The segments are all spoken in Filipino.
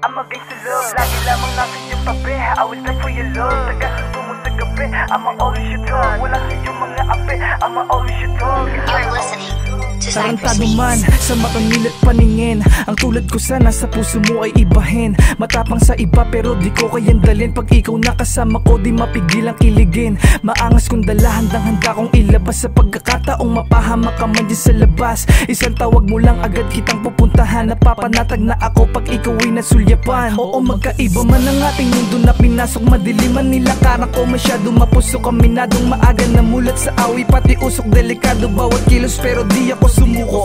I'm against the love, lagi lamang nasa iyong tabi. I will die for your love, taga-sundo mo sa gabi. I'ma always your dog, wala sa iyong mga api. I'ma always your dog. You're listening to Cypress Tarantado man Beats. sa makangilat paningin. Ang tulad ko sana sa puso mo ay ibahin. Matapang sa iba pero di ko kayang dalhin. Pag ikaw nakasama ko di mapigilang kiligin. Maangas kong dala, handang-handa kong ilabas. Sa pagkakataong mapahamak ka man dyan sa labas. Isang tawag mo lang agad kitang pupuntahan. Napapanatag na ako pag ikaw ay nasulyapan. Oo, magkaiba man ang ating mundo na pinasok. Madiliman nilakaran ko masyado mapusok. Kaminadong maaga na mulat sa awi. Pati usok delikado bawat kilos pero di ako sumuko.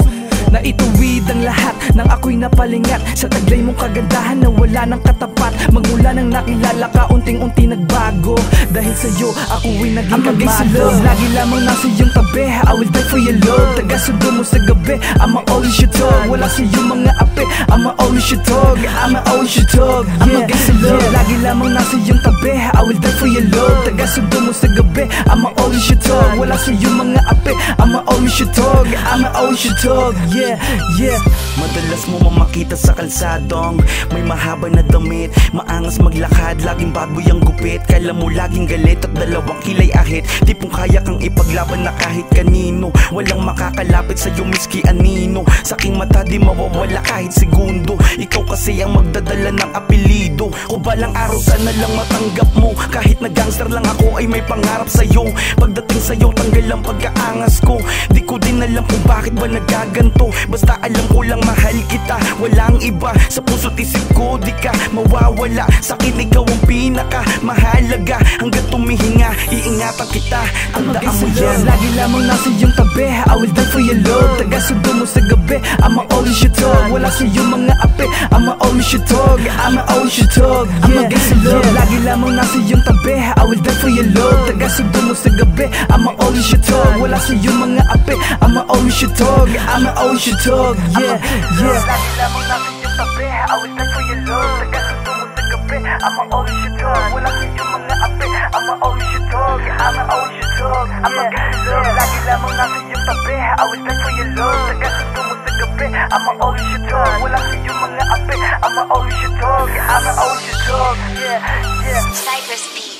Na ituwid ang lahat nang ako'y napalingat sa taglay mong kagandahan na wala ng katapat. Magmula nang nakilala ka, unting-unti nagbago. Dahil sa'yo, ako'y naging kalmado. Lagi lamang nasa iyong tabi, I will die for your love. Taga-sundo mo sa gabi, I'ma always your dog. Wala sa iyong mga api, I'ma always your dog. I'ma always your dog, I'm against the love. Lagi lamang nasa iyong tabi, I will die for your love. Taga-sundo mo sa gabi, I'ma always your dog. Wala sa iyong mga api, I'ma always your dog. I'ma always your dog, yeah. Madalas mo mamakita sa kalsadong may mahaba na damit, maangas maglakad, laging bago yung gupit. Kala mo laging galit at dalawang kilay ahit. Tipong kaya kang ipaglaban na kahit kanino. Walang makakalapit sa'yo miski anino. Sa aking mata di mawawala kahit segundo. Ikaw kasi ang magdadala ng apelido ko. Balang araw sana lang matanggap mo. Kahit na gangster lang ako ay may pangarap sa'yo. Pagdating sa'yo tanggal ang pagkaangas ko. Di ko din alam kung bakit ba nagaganto. Basta alam ko lang mahal kita, walang iba. Sa puso't isip ko di ka mawawala. Sa'kin ikaw ang pinaka mahalaga. Hanggat tumihinga, iingatan kita. Tandaan mo yan. Lagi lamang nasa iyong tabi, I will die for your love. Taga-sundo mo sa gabi, I'ma always your dog. Wala sa iyong mga api, I'ma always your dog. I'ma always your dog, I'm against the love. Lagi lamang nasa iyong tabi, I will die for your love. Taga-sundo mo sa gabi, I'ma always your dog. Wala sa iyong mga api, I'ma always your dog. I'ma always your dog, yeah. Lagi lamang nasa iyong tabi, I will die for your love. Taga-sundo mo sa gabi, I'ma always your dog. Wala sa iyong mga api, I'ma always your dog. I'ma always your dog, I'm against the love. Lagi lamang nasa iyong tabi, I will die for your love. Taga-sundo mo sa gabi, I'ma always your dog. Wala sa iyong mga api, I'ma always your dog. I'ma always your dog, yeah. Cypress Beats.